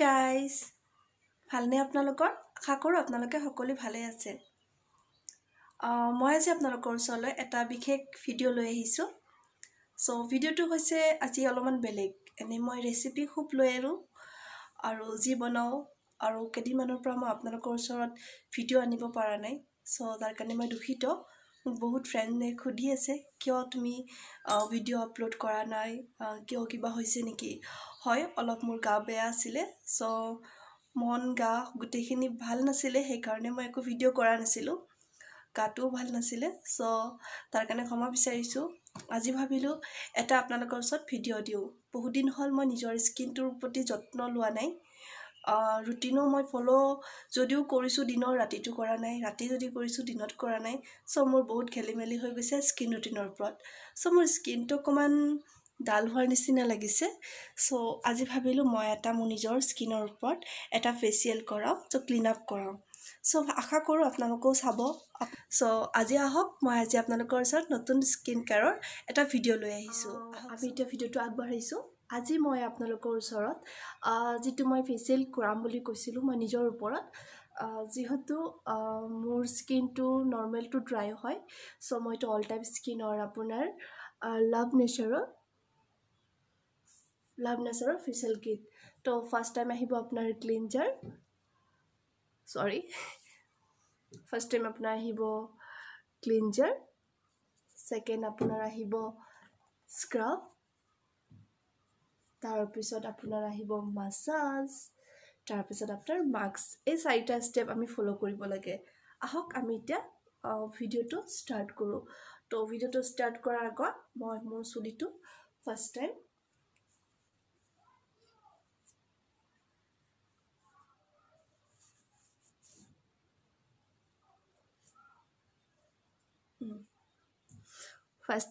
Guys, ভালনে আপোনালোকৰ? আশা কৰোঁ আপোনালোকে সকলো ভালে আছে। মই আজি আপোনালোকৰ ওচৰলৈ এটা বিশেষ ভিডিঅ' লৈ আহিছোঁ। ভিডিঅ'টো হৈছে আজি অলপমান বেলেগ। এনেই মই ৰেচিপি খুব লৈ আনো আৰু যি বনাওঁ আৰু কেইদিনমানৰ পৰা মই আপোনালোকৰ ওচৰত ভিডিঅ' আনিব পৰা নাই। তাৰ কাৰণে মই দুখিত। মোক বহুত ফ্ৰেণ্ডে সুধি আছে, কিয় তুমি ভিডিঅ' আপলোড কৰা নাই, কিয় কিবা হৈছে নেকি? হয়, অলপ মোৰ গা বেয়া আছিলে। মন গা গোটেইখিনি ভাল নাছিলে, সেইকাৰণে মই একো ভিডিঅ' কৰা নাছিলোঁ। গাটোও ভাল নাছিলে, তাৰ কাৰণে ক্ষমা বিচাৰিছোঁ। আজি ভাবিলোঁ এটা আপোনালোকৰ ওচৰত ভিডিঅ' দিওঁ। বহুত দিন হ'ল মই নিজৰ স্কিনটোৰ প্ৰতি যত্ন লোৱা নাই। ৰুটিনো মই ফ'ল' যদিও কৰিছোঁ, দিনৰ ৰাতিটো কৰা নাই, ৰাতি যদি কৰিছোঁ দিনত কৰা নাই। মোৰ বহুত খেলি মেলি হৈ গৈছে স্কিন ৰুটিনৰ ওপৰত। মোৰ স্কিনটো অকণমান ডাল হোৱাৰ নিচিনা লাগিছে। আজি ভাবিলোঁ মই মোৰ নিজৰ স্কিনৰ ওপৰত এটা ফেচিয়েল কৰাওঁ, ক্লিন আপ কৰাওঁ। আশা কৰোঁ আপোনালোকেও চাব। আজি আহক, মই আজি আপোনালোকৰ ওচৰত নতুন স্কিন কেয়াৰৰ এটা ভিডিঅ' লৈ আহিছোঁ। আমি এতিয়া ভিডিঅ'টো আগবাঢ়িছোঁ। আজি মই আপোনালোকৰ ওচৰত যিটো মই ফেচিয়েল কৰাম বুলি কৈছিলোঁ মই নিজৰ ওপৰত, যিহেতু মোৰ স্কিনটো নৰ্মেল টু ড্ৰাই হয়, মই এইটো অল টাইপ স্কিনৰ আপোনাৰ লাভ নেচাৰৰ ফেচিয়েল কিট। ফাৰ্ষ্ট টাইম আহিব আপোনাৰ ক্লিনজাৰ, ছেকেণ্ড আপোনাৰ আহিব স্ক্ৰাব, তাৰপিছত আপোনাৰ আহিব মাছাজ, তাৰপিছত আপোনাৰ মাস্ক। এই 4টা ষ্টেপ আমি ফ'ল' কৰিব লাগে। আহক আমি এতিয়া ভিডিঅ'টো ষ্টাৰ্ট কৰোঁ। ভিডিঅ'টো ষ্টাৰ্ট কৰাৰ আগত মই মোৰ চুলিটো ফাৰ্ষ্ট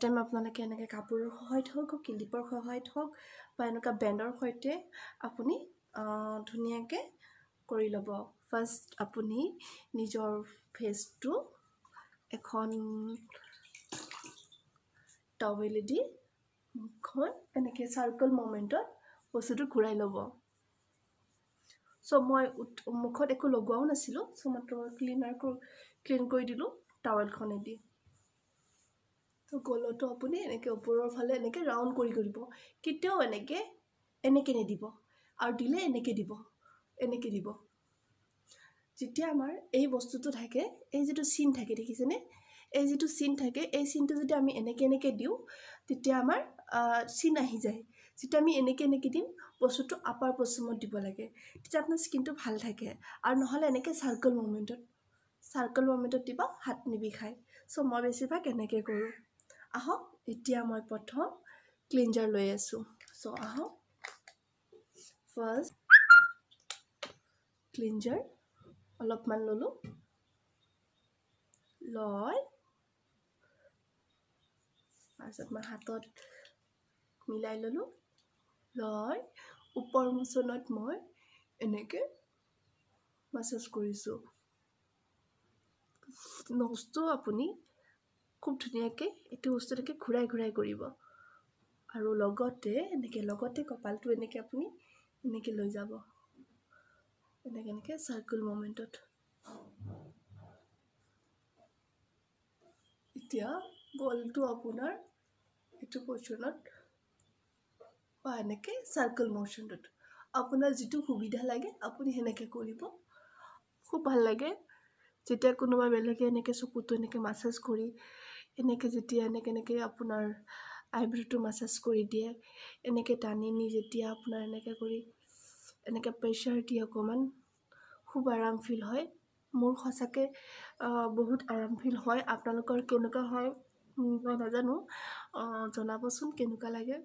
টাইম আপোনালোকে এনেকৈ কাপোৰৰ সহায়ত হওক, ক্লিপৰ সহায়ত হওক বা এনেকুৱা বেণ্ডৰ সৈতে আপুনি ধুনীয়াকৈ কৰি ল'ব। ফাৰ্ষ্ট আপুনি নিজৰ ফেচটো এখন টাৱেলেদি মুখখন এনেকৈ চাৰ্কল মুভমেণ্টত বস্তুটো ঘূৰাই ল'ব। মই মুখত একো লগোৱাও নাছিলোঁ, মাত্ৰ ক্লিন কৰি দিলোঁ টাৱেলখনেদি। গলটো আপুনি এনেকৈ ওপৰৰ ফালে এনেকৈ ৰাউণ্ড কৰি দিব। কেতিয়াও এনেকৈ নিদিব, আৰু দিলে এনেকৈ দিব। যেতিয়া আমাৰ এই বস্তুটো থাকে, এই যিটো চিন থাকে দেখিছেনে, এই যিটো চিন থাকে, এই চিনটো যদি আমি এনেকৈ দিওঁ তেতিয়া আমাৰ চিন আহি যায়। যেতিয়া আমি এনেকৈ দিম, বস্তুটো আপাৰ পশ্চিমত দিব লাগে, তেতিয়া আপোনাৰ স্কিনটো ভাল থাকে। আৰু নহ'লে এনেকৈ চাৰ্কল মুভমেণ্টত দিব, হাত নিবিষায়। মই বেছিভাগ এনেকৈ কৰোঁ। আহক, এতিয়া মই প্ৰথম ক্লিনজাৰ লৈ আছোঁ। আহক, ফাৰ্ষ্ট ক্লিনজাৰ অলপমান ল'লোঁ, তাৰপিছত মই হাতত মিলাই ল'লোঁ, ওপৰ মোচনত মই এনেকৈ মাছাজ কৰিছোঁ। নজটো আপুনি খুব ধুনীয়াকৈ এইটো বস্তু এনেকৈ ঘূৰাই কৰিব, আৰু লগতে কপালটো এনেকৈ আপুনি এনেকৈ লৈ যাব, এনেকৈ চাৰ্কল মুভমেণ্টত। এতিয়া গলটো আপোনাৰ এইটো পজিশ্যনত বা এনেকৈ চাৰ্কল মোশ্যনটোত আপোনাৰ যিটো সুবিধা লাগে আপুনি সেনেকৈ কৰিব। খুব ভাল লাগে যেতিয়া কোনোবা বেলেগে এনেকৈ চকুটো এনেকৈ মাছাজ কৰি যেতিয়া এনেকৈ আপোনাৰ আইব্ৰ'টো মাছাজ কৰি দিয়ে, এনেকৈ টানি নি যেতিয়া আপোনাৰ এনেকৈ কৰি এনেকৈ প্ৰেছাৰ দিয়ে অকণমান, খুব আৰাম ফিল হয়। মোৰ সঁচাকৈ বহুত আৰাম ফিল হয়। আপোনালোকৰ কেনেকুৱা হয় মই নাজানো, জনাবচোন কেনেকুৱা লাগে।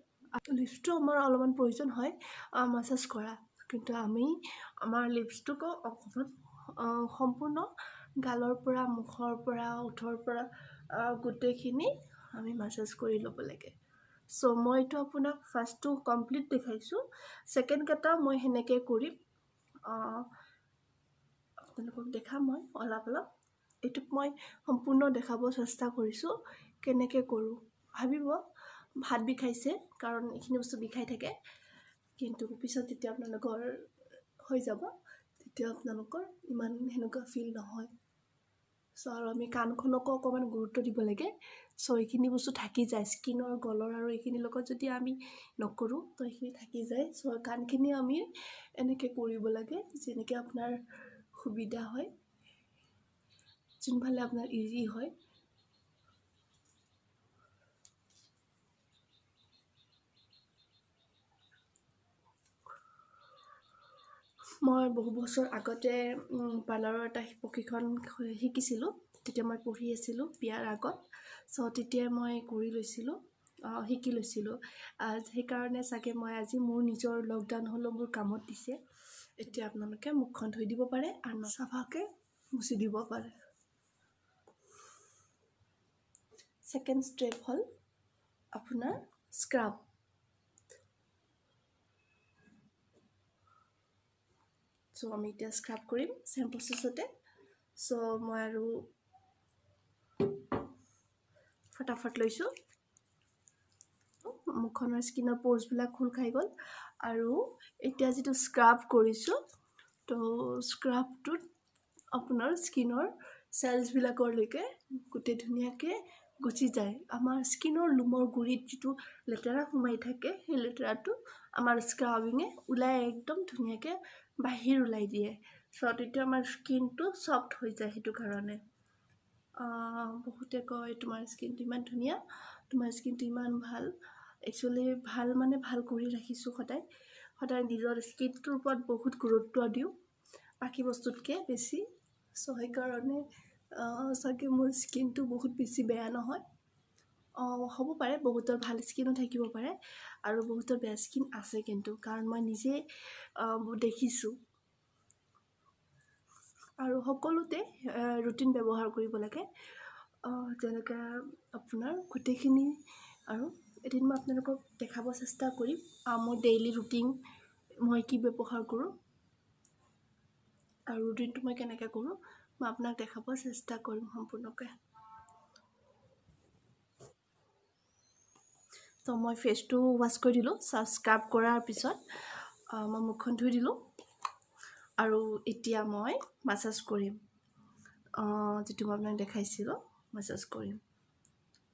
লিপছটো আমাৰ অলপমান প্ৰয়োজন হয় মাছাজ কৰা, কিন্তু আমাৰ লিপছটোক অকণমান সম্পূৰ্ণ গালৰ পৰা, মুখৰ পৰা, ওঠৰ পৰা গোটেইখিনি আমি মাছাজ কৰি ল'ব লাগে। মই এইটো আপোনাক ফাৰ্ষ্টটো কমপ্লিট দেখাইছোঁ, ছেকেণ্ডকেইটা মই সেনেকৈ কৰিম, আপোনালোকক দেখাম মই অলপ। এইটোক মই সম্পূৰ্ণ দেখাব চেষ্টা কৰিছোঁ কেনেকৈ কৰোঁ। ভাবিব হাত বিষাইছে, কাৰণ এইখিনি বস্তু বিষাই থাকে, কিন্তু পিছত যেতিয়া আপোনালোকৰ হৈ যাব তেতিয়া আপোনালোকৰ ইমান সেনেকুৱা ফিল নহয়। চ' আৰু আমি কাণখনকো অকণমান গুৰুত্ব দিব লাগে। চ' এইখিনি বস্তু থাকি যায় স্কিনৰ গলৰ আৰু এইখিনিৰ লগত যদি আমি নকৰোঁ তো এইখিনি থাকি যায়। চ' কাণখিনি আমি এনেকৈ কৰিব লাগে যেনেকৈ আপোনাৰ সুবিধা হয়, যোনফালে আপোনাৰ ইজি হয়। মই বহু বছৰ আগতে পাৰ্লাৰৰ এটা প্ৰশিক্ষণ শিকিছিলোঁ। তেতিয়া মই পঢ়ি আছিলোঁ বিয়াৰ আগত। চ' তেতিয়াই মই কৰি লৈছিলোঁ, শিকি লৈছিলোঁ। সেইকাৰণে চাগে মই আজি মোৰ নিজৰ লকডাউন হ'লেও মোৰ কামত দিছে। এতিয়া আপোনালোকে মুখখন ধুই দিব পাৰে আৰু চাফাকৈ মুচি দিব পাৰে। ছেকেণ্ড ষ্টেপ হ'ল আপোনাৰ স্ক্ৰাব। চ' আমি এতিয়া স্ক্ৰাব কৰিম ছেম প্ৰচেছতে। চ' মই আৰু ফটাফট লৈছোঁ। মুখখনৰ স্কিনৰ প'ৰ্ছবিলাক খোল খাই গ'ল। আৰু এতিয়া যিটো স্ক্ৰাব কৰিছোঁ তো স্ক্ৰাবটোত আপোনাৰ স্কিনৰ চেলছবিলাকলৈকে গোটেই ধুনীয়াকৈ গুচি যায়। আমাৰ স্কিনৰ লোমৰ গুৰিত যিটো লেতেৰা সোমাই থাকে সেই লেতেৰাটো আমাৰ স্ক্ৰাবিঙে ওলাই একদম ধুনীয়াকৈ বাহিৰ ওলাই দিয়ে। চ' তেতিয়া আমাৰ স্কিনটো ছফ্ট হৈ যায়। সেইটো কাৰণে বহুতে কয় তোমাৰ স্কিনটো ইমান ধুনীয়া, তোমাৰ স্কিনটো ইমান ভাল। একচুৱেলি ভাল মানে ভাল কৰি ৰাখিছোঁ সদায় নিজৰ স্কিনটোৰ ওপৰত বহুত গুৰুত্ব দিওঁ বাকী বস্তুতকৈ বেছি। চ' সেইকাৰণে চাগে মোৰ স্কিনটো বহুত বেছি বেয়া নহয়। হ'ব পাৰে বহুতৰ ভাল স্কিনো থাকিব পাৰে আৰু বহুতৰ বেয়া স্কিন আছে কিন্তু, কাৰণ মই নিজে দেখিছোঁ। আৰু সকলোতে ৰুটিন ব্যৱহাৰ কৰিব লাগে, যেনেকৈ আপোনাৰ গোটেইখিনি। আৰু এদিন মই আপোনালোকক দেখাব চেষ্টা কৰিম মোৰ ডেইলি ৰুটিন মই কি ব্যৱহাৰ কৰোঁ আৰু ৰুটিনটো মই কেনেকৈ কৰোঁ মই আপোনাক দেখাব চেষ্টা কৰিম সম্পূৰ্ণকৈ। তো মই ফেচটো ৱাছ কৰি দিলোঁ। স্ক্ৰাব কৰাৰ পিছত মই মুখখন ধুই দিলোঁ আৰু এতিয়া মই মাছাজ কৰিম, যিটো মই আপোনাক দেখাইছিলোঁ মাছাজ কৰিম।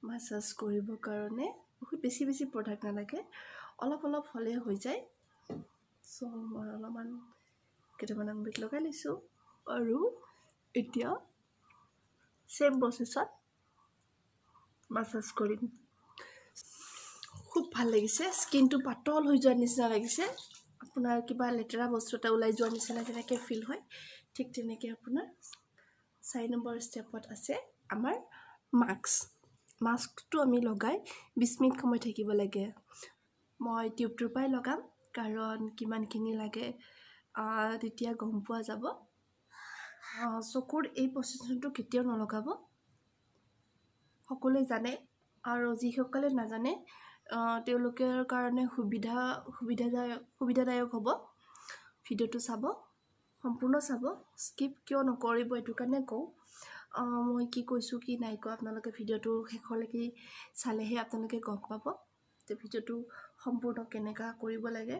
মাছাজ কৰিবৰ কাৰণে বহুত বেছি প্ৰডাক্ট নালাগে, অলপ হ'লে হৈ যায়। চ' মই অলপমান কেইটামান আঙুলিত লগাই লৈছোঁ আৰু এতিয়া ছেম প্ৰচেছত মাছাজ কৰিম। খুব ভাল লাগিছে, স্কিনটো পাতল হৈ যোৱাৰ নিচিনা লাগিছে। আপোনাৰ কিবা লেতেৰা বস্তু এটা ওলাই যোৱাৰ নিচিনা যেনেকৈ ফিল হয়, ঠিক তেনেকৈ আপোনাৰ 4 নম্বৰ ষ্টেপত আছে আমাৰ মাস্কটো আমি লগাই 20 মিনিট সময় থাকিব লাগে। মই টিউবটোৰ পৰাই লগাম, কাৰণ কিমানখিনি লাগে তেতিয়া গম পোৱা যাব। চকুৰ এই প্ৰচেছনটো কেতিয়াও নলগাব, সকলোৱে জানে। আৰু যিসকলে নাজানে তেওঁলোকৰ কাৰণে সুবিধাদায়ক হ'ব। ভিডিঅ'টো চাব, সম্পূৰ্ণ চাব, স্কিপ কিয় নকৰিব এইটো কাৰণে কওঁ। মই কি কৈছোঁ কি নাই কোৱা আপোনালোকে ভিডিঅ'টো শেষলৈকে চালেহে আপোনালোকে গম পাব যে ভিডিঅ'টো সম্পূৰ্ণ কেনেকুৱা কৰিব লাগে।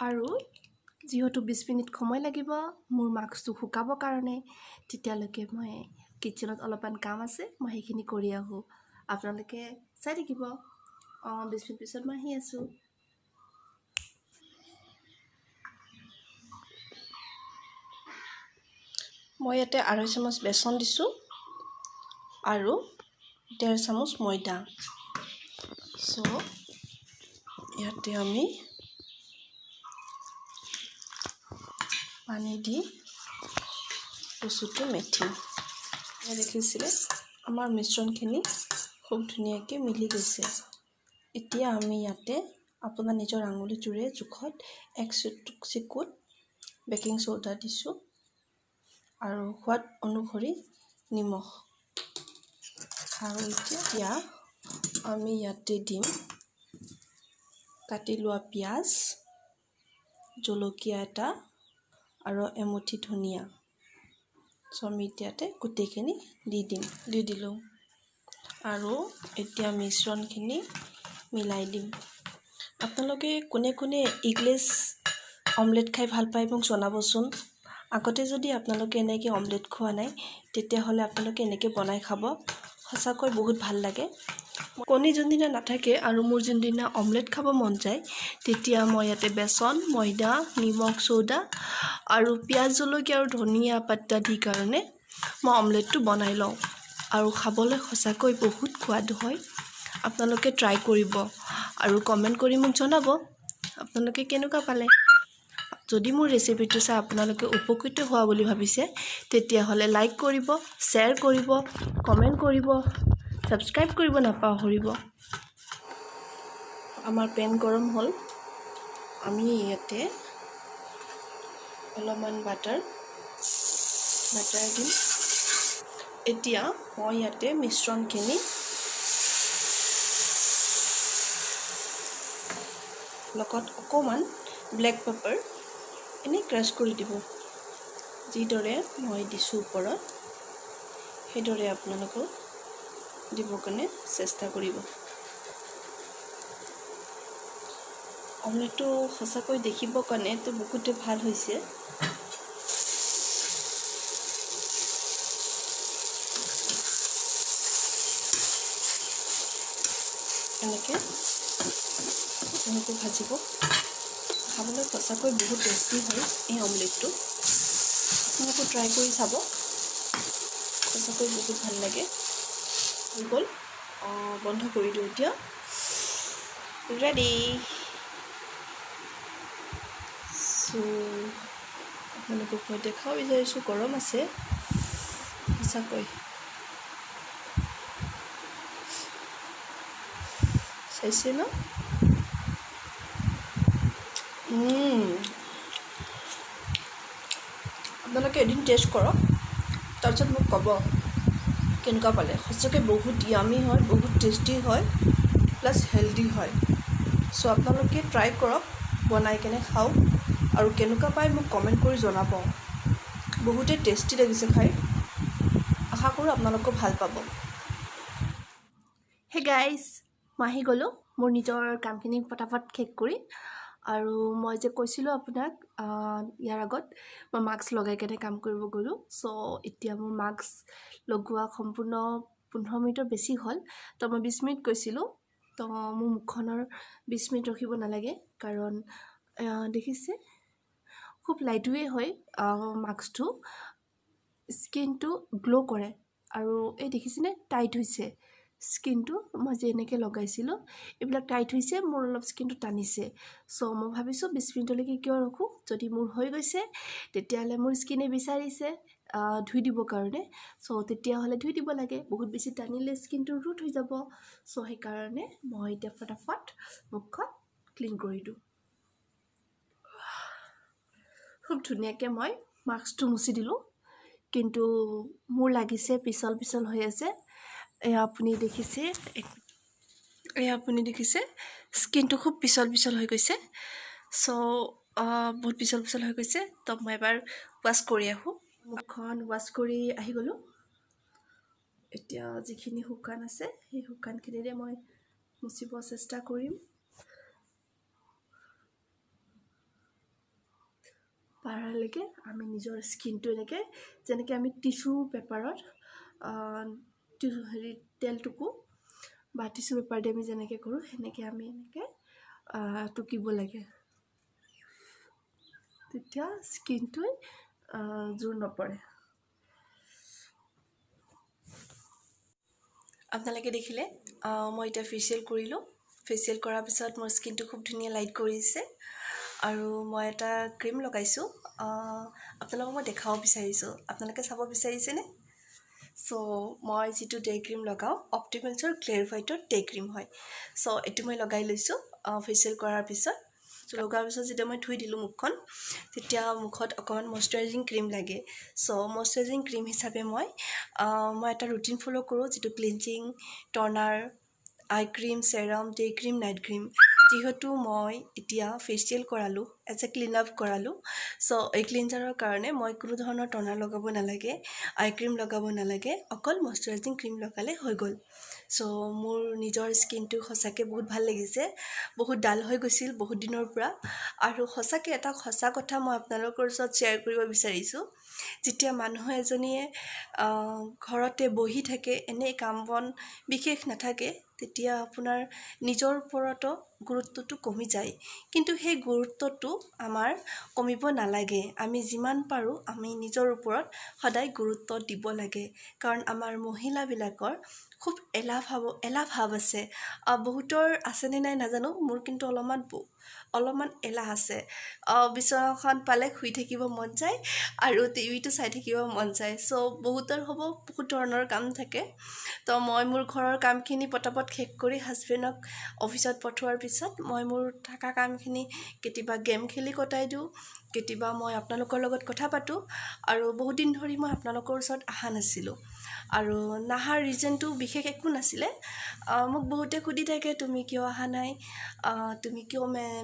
আৰু যিহেতু 20 মিনিট সময় লাগিব মোৰ মাস্কটো শুকাবৰ কাৰণে, তেতিয়ালৈকে মই কিটচেনত অলপমান কাম আছে, মই সেইখিনি কৰি আহোঁ। আপোনালোকে চাই থাকিব। 20 মিনিট পিছত মই আহি আছোঁ। মই ইয়াতে 2.5 চামুচ বেচন দিছোঁ আৰু 1.5 চামুচ ময়দা। চ' ইয়াতে আমি পানী দি বস্তুটো মেথিম। দেখিছিলে আমাৰ মিশ্ৰণখিনি খুব ধুনীয়াকৈ মিলি গৈছে। এতিয়া আমি ইয়াতে আপোনাৰ নিজৰ আঙুলিটোৰে জোখত 1 চিকুট বেকিং চ'ডা দিছোঁ আৰু সোৱাদ অনুসৰি নিমখ। আৰু এতিয়া আমি ইয়াতে দিম কাটি লোৱা পিঁয়াজ, জলকীয়া এটা আৰু এমুঠি ধনিয়া। চ' আমি ইয়াতে গোটেইখিনি দি দিলোঁ আৰু এতিয়া মিশ্ৰণখিনি মিলাই দিম। আপোনালোকে কোনে কোনে এগলেছ অমলেট খাই ভাল পায় মোক জনাবচোন। আগতে যদি আপোনালোকে এনেকৈ অমলেট খোৱা নাই তেতিয়াহ'লে আপোনালোকে এনেকৈ বনাই খাব, সঁচাকৈ বহুত ভাল লাগে। কণী যোনদিনা নাথাকে আৰু মোৰ যোনদিনা অমলেট খাব মন যায় তেতিয়া মই ইয়াতে বেচন, ময়দা, নিমখ, চ'ডা আৰু পিঁয়াজ, জলকীয়া আৰু ধনিয়া পাত্তা দি কাৰণে মই অমলেটটো বনাই লওঁ আৰু খাবলৈ সঁচাকৈ বহুত সোৱাদ হয়। আপোনালোকে ট্ৰাই কৰিব আৰু কমেণ্ট কৰি মোক জনাব আপোনালোকে কেনেকুৱা পালে। যদি মোৰ ৰেচিপিটো চাই আপোনালোকে উপকৃত হোৱা বুলি ভাবিছে তেতিয়াহ'লে লাইক কৰিব, শ্বেয়াৰ কৰিব, কমেণ্ট কৰিব, ছাবস্ক্ৰাইব কৰিব নাপাহৰিব। আমাৰ পেন গৰম হ'ল, আমি ইয়াতে অলপমান বাটাৰ দিম। এতিয়া মই ইয়াতে মিশ্ৰণখিনি লগত অকণমান ব্লেক পেপাৰ এনেই ক্ৰাছ কৰি দিব। যিদৰে মই দিছোঁ ওপৰত সেইদৰে আপোনালোকেও দিবৰ কাৰণে চেষ্টা কৰিব। অমলেটটো সঁচাকৈ দেখিবৰ কাৰণেতো বহুতে ভাল হৈছে। এনেকৈ ভাজিব, খাবলৈ সঁচাকৈ বহুত টেষ্টি হয় এই অমলেটটো। আপোনালোকে ট্ৰাই কৰি চাব, সঁচাকৈ বহুত ভাল লাগে। হৈ গ'ল, বন্ধ কৰি দিওঁ এতিয়া। ৰেডি। আপোনালোকক মই দেখাব বিচাৰিছোঁ, গৰম আছে সঁচাকৈ। চাইছে ন? আপোনালোকে এদিন টেষ্ট কৰক, তাৰপিছত মোক ক'ব কেনেকুৱা পালে। সঁচাকৈ বহুত য়ামি হয়, বহুত টেষ্টি হয়, প্লাছ হেল্ডি হয়। চ' আপোনালোকে ট্ৰাই কৰক, বনাই কেনে খাওক আৰু কেনেকুৱা পায় মোক কমেণ্ট কৰি জনাব। বহুতেই টেষ্টি লাগিছে খাই, আশা কৰোঁ আপোনালোকেও ভাল পাব। হে গাইজ, মই আহি গ'লোঁ মোৰ নিজৰ কামখিনি পটাপট শেষ কৰি। আৰু মই যে কৈছিলোঁ আপোনাক ইয়াৰ আগত মই মাস্ক লগাই কেনে কাম কৰিব গ'লোঁ। চ' এতিয়া মোৰ মাস্ক লগোৱা সম্পূৰ্ণ 15 মিনিটৰ বেছি হ'ল। তো মই 20 মিনিট কৈছিলোঁ, তো মোৰ মুখখনৰ 20 মিনিট ৰখিব নালাগে, কাৰণ দেখিছে খুব লাইট ৱেইট হয় মাস্কটো, স্কিনটো গ্ল' কৰে। আৰু এই দেখিছেনে টাইট হৈছে স্কিনটো, মই যে এনেকৈ লগাইছিলোঁ এইবিলাক টাইট হৈছে, মোৰ অলপ স্কিনটো টানিছে। চ' মই ভাবিছোঁ 20 মিনিটলৈকে কিয় ৰখোঁ, যদি মোৰ হৈ গৈছে তেতিয়াহ'লে মোৰ স্কিনে বিচাৰিছে ধুই দিবৰ কাৰণে। চ' তেতিয়াহ'লে ধুই দিব লাগে, বহুত বেছি টানিলে স্কিনটো ৰুট হৈ যাব। চ' সেইকাৰণে মই এতিয়া ফটাফট মুখখন ক্লিন কৰি দিওঁ। খুব ধুনীয়াকৈ মই মাস্কটো মুচি দিলোঁ, কিন্তু মোৰ লাগিছে পিছল পিছল হৈ আছে। এয়া আপুনি দেখিছে স্কিনটো খুব পিছল পিছল হৈ গৈছে। চ' বহুত পিছল পিছল হৈ গৈছে। তো মই এবাৰ ৱাছ কৰি আহোঁ। মুখখন ৱাছ কৰি আহি গ'লোঁ। এতিয়া যিখিনি শুকান আছে সেই শুকানখিনিৰে মই মুচিব চেষ্টা কৰিম। পাৰালৈকে আমি নিজৰ স্কিনটো এনেকৈ, যেনেকৈ আমি টিচু পেপাৰত তেল টুকো বা টিচু পেপাৰ দি আমি যেনেকৈ কৰোঁ সেনেকৈ আমি এনেকৈ টুকিব লাগে, তেতিয়া স্কিনটোৱে জোৰ নপৰে। আপোনালোকে দেখিলে মই এতিয়া ফেচিয়েল কৰিলোঁ। ফেচিয়েল কৰাৰ পিছত মোৰ স্কিনটো খুব ধুনীয়া লাইট কৰিছে আৰু মই এটা ক্ৰীম লগাইছোঁ, আপোনালোকক মই দেখাব বিচাৰিছোঁ। আপোনালোকে চাব বিচাৰিছেনে? চ' মই যিটো ডে ক্ৰীম লগাওঁ অপ্টিমেলছৰ ক্লিয়াৰ হোৱাইটৰ ডে ক্ৰীম হয়। চ' এইটো মই লগাই লৈছোঁ ফেচিয়েল কৰাৰ পিছত। লগোৱাৰ পিছত যেতিয়া মই ধুই দিলোঁ মুখখন, তেতিয়া মুখত অকণমান মইশ্চাৰাইজিং ক্ৰীম লাগে। চ' মইশ্চাৰাইজিং ক্ৰীম হিচাপে মই এটা ৰুটিন ফ'ল' কৰোঁ, যিটো cleansing, toner, eye cream, serum, day cream, night cream. যিহেতু মই এতিয়া ফেচিয়েল কৰালোঁ, এজ এ ক্লিন আপ কৰালোঁ, চ' এই ক্লিনজাৰৰ কাৰণে মই কোনো ধৰণৰ টনাৰ লগাব নালাগে, আই ক্ৰীম লগাব নালাগে, অকল মইশ্চাৰাইজিং ক্ৰীম লগালে হৈ গ'ল। চ' মোৰ নিজৰ স্কিনটো সঁচাকৈ বহুত ভাল লাগিছে, বহুত ডাল হৈ গৈছিল বহুত দিনৰ পৰা। আৰু সঁচাকৈ এটা সঁচা কথা মই আপোনালোকৰ ওচৰত শ্বেয়াৰ কৰিব বিচাৰিছোঁ। যেতিয়া মানুহ এজনীয়ে ঘৰতে বহি থাকে, এনেই কাম বন বিশেষ নাথাকে, তেতিয়া আপোনাৰ নিজৰ ওপৰতো গুৰুত্বটো কমি যায়। কিন্তু সেই গুৰুত্বটো আমাৰ কমিব নালাগে। আমি যিমান পাৰোঁ আমি নিজৰ ওপৰত সদায় গুৰুত্ব দিব লাগে। কাৰণ আমাৰ মহিলাবিলাকৰ খুব এলাহ ভাৱ আছে। বহুতৰ আছেনে নাই নাজানো, মোৰ কিন্তু অলপমান এলাহ আছে। বিচনাখন পালে শুই থাকিব মন যায় আৰু টিভিটো চাই থাকিব মন যায়। চ' বহুতৰ বহুত ধৰণৰ কাম থাকে। তো মই মোৰ ঘৰৰ কামখিনি পটাপট শেষ কৰি হাজবেণ্ডক অফিচত পঠোৱাৰ পিছত মই মোৰ থকা কামখিনি কেতিয়াবা গেম খেলি কটাই দিওঁ, কেতিয়াবা মই আপোনালোকৰ লগত কথা পাতোঁ। আৰু বহুত দিন ধৰি মই আপোনালোকৰ ওচৰত অহা নাছিলোঁ, আৰু নহাৰ ৰিজনটো বিশেষ একো নাছিলে। মোক বহুতে সুধি থাকে, তুমি কিয় অহা নাই, তুমি কিয়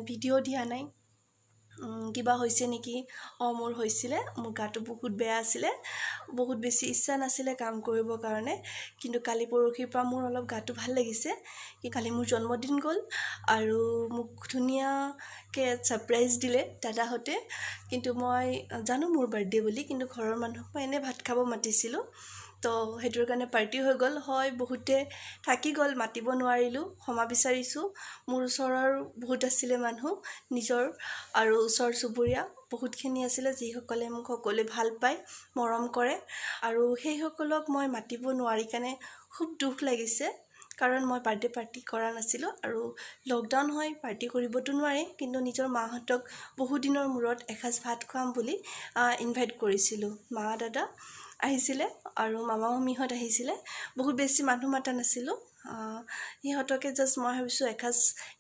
ভিডিঅ' দিয়া নাই, কিবা হৈছে নেকি? মোৰ হৈছিলে, মোৰ গাটো বহুত বেয়া আছিলে, বহুত বেছি ইচ্ছা নাছিলে কাম কৰিবৰ কাৰণে। কিন্তু কালি পৰহিৰ পৰা মোৰ অলপ গাটো ভাল লাগিছে। কালি মোৰ জন্মদিন গ'ল আৰু মোক ধুনীয়াকৈ ছাৰপ্ৰাইজ দিলে দাদাহঁতে। কিন্তু মই জানো মোৰ বাৰ্থডে বুলি, কিন্তু ঘৰৰ মানুহক মই এনেই ভাত খাব মাতিছিলোঁ। তো সেইটোৰ কাৰণে পাৰ্টি হৈ গ'ল। হয়, বহুতে থাকি গ'ল, মাতিব নোৱাৰিলোঁ, ক্ষমা বিচাৰিছোঁ। মোৰ ওচৰৰ বহুত আছিলে মানুহ, নিজৰ আৰু ওচৰ চুবুৰীয়া বহুতখিনি আছিলে, যিসকলে মোক সকলোৱে ভাল পায়, মৰম কৰে। আৰু সেইসকলক মই মাতিব নোৱাৰি কাৰণে খুব দুখ লাগিছে, কাৰণ মই বাৰ্থডে পাৰ্টি কৰা নাছিলোঁ। আৰু লকডাউন হয়, পাৰ্টি কৰিবতো নোৱাৰি। কিন্তু নিজৰ মাহঁতক বহুদিনৰ মূৰত এসাঁজ ভাত খুৱাম বুলি ইনভাইট কৰিছিলোঁ। মা দাদা আহিছিলে আৰু মামা মামীহঁত আহিছিলে। বহুত বেছি মানুহ মাতা নাছিলোঁ, সিহঁতকে জাষ্ট মই ভাবিছোঁ এসাঁজ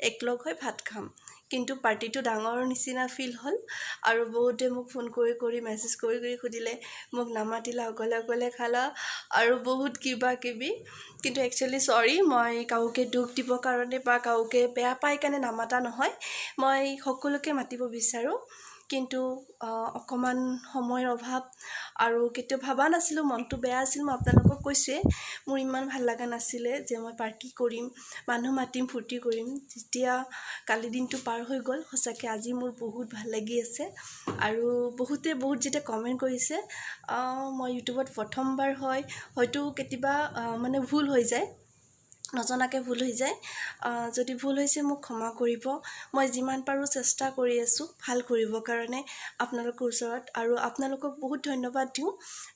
একলগ হৈ ভাত খাম। কিন্তু পাৰ্টিটো ডাঙৰ নিচিনা ফিল হ'ল। আৰু বহুতে মোক ফোন কৰি মেছেজ কৰি সুধিলে, মোক নামাতিলা, অকলে খালা, আৰু বহুত কিবা কিবি। কিন্তু একচুৱেলি চৰি, মই কাউকে দুখ দিবৰ কাৰণে বা কাউকে বেয়া পাই কাৰণে নামাতা নহয়। মই সকলোকে মাতিব বিচাৰোঁ, কিন্তু অকণমান সময়ৰ অভাৱ, আৰু কেতিয়াও ভবা নাছিলোঁ, মনটো বেয়া আছিল। মই আপোনালোকক কৈছোঁৱে, মোৰ ইমান ভাল লগা নাছিলে যে মই পাৰ্টি কৰিম, মানুহ মাতিম, ফূৰ্তি কৰিম। যেতিয়া কালি দিনটো পাৰ হৈ গ'ল, সঁচাকৈ আজি মোৰ বহুত ভাল লাগি আছে। আৰু বহুতে যেতিয়া কমেণ্ট কৰিছে, মই ইউটিউবত প্ৰথমবাৰ হয়, হয়তো কেতিয়াবা ভুল হৈ যায়, নজনাকৈ ভুল হৈ যায়। যদি ভুল হৈছে মোক ক্ষমা কৰিব। মই যিমান পাৰোঁ চেষ্টা কৰি আছোঁ ভাল কৰিবৰ কাৰণে আপোনালোকৰ ওচৰত। আৰু আপোনালোকক বহুত ধন্যবাদ দিওঁ,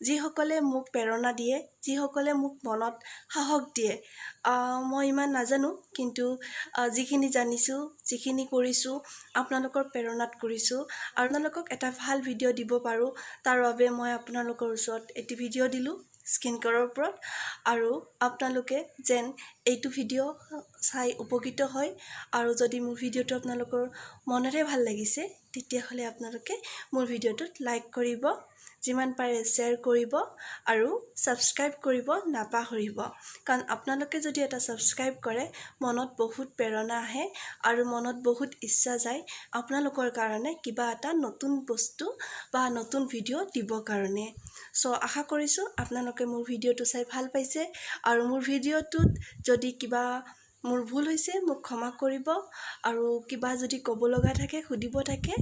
যিসকলে মোক প্ৰেৰণা দিয়ে, যিসকলে মোক মনত সাহস দিয়ে। মই ইমান নাজানো, কিন্তু যিখিনি জানিছোঁ, যিখিনি কৰিছোঁ, আপোনালোকৰ প্ৰেৰণাত কৰিছোঁ। আৰু আপোনালোকক এটা ভাল ভিডিঅ' দিব পাৰোঁ, তাৰ বাবে মই আপোনালোকৰ ওচৰত এটি ভিডিঅ' দিলোঁ স্কিন কেয়াৰৰ ওপৰত। আৰু আপোনালোকে যেন এইটো ভিডিঅ' চাই উপকৃত হয়। আৰু যদি মোৰ ভিডিঅ'টো আপোনালোকৰ মনতে ভাল লাগিছে, তেতিয়াহ'লে আপোনালোকে মোৰ ভিডিঅ'টোত লাইক কৰিব, যিমান পাৰে শ্বেয়াৰ কৰিব, আৰু ছাবস্ক্ৰাইব কৰিব নাপাহৰিব। কাৰণ আপোনালোকে যদি এটা ছাবস্ক্ৰাইব কৰে, মনত বহুত প্ৰেৰণা আহে আৰু মনত বহুত ইচ্ছা যায় আপোনালোকৰ কাৰণে কিবা এটা নতুন বস্তু বা নতুন ভিডিঅ' দিবৰ কাৰণে। চ' আশা কৰিছোঁ আপোনালোকে মোৰ ভিডিঅ'টো চাই ভাল পাইছে। আৰু মোৰ ভিডিঅ'টোত যদি কিবা মোৰ ভুল হৈছে মোক ক্ষমা কৰিব। আৰু কিবা যদি ক'ব লগা থাকে, সুধিব থাকে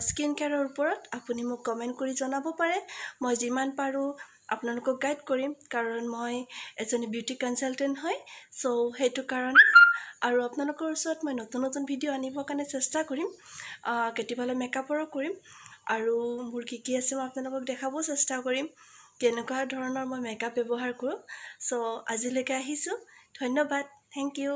স্কিন কেয়াৰৰ ওপৰত, আপুনি মোক কমেণ্ট কৰি জনাব পাৰে। মই যিমান পাৰোঁ আপোনালোকক গাইড কৰিম, কাৰণ মই এজনী বিউটি কনচালটেণ্ট হয়। চ' সেইটো কাৰণে। আৰু আপোনালোকৰ ওচৰত মই নতুন ভিডিঅ' আনিবৰ কাৰণে চেষ্টা কৰিম, কেতিয়াবালৈ মেকআপৰো কৰিম। আৰু মোৰ কি আছে মই আপোনালোকক দেখাবও চেষ্টা কৰিম, কেনেকুৱা ধৰণৰ মই মেকআপ ব্যৱহাৰ কৰোঁ। চ' আজিলৈকে আহিছোঁ, ধন্যবাদ, থেংক ইউ।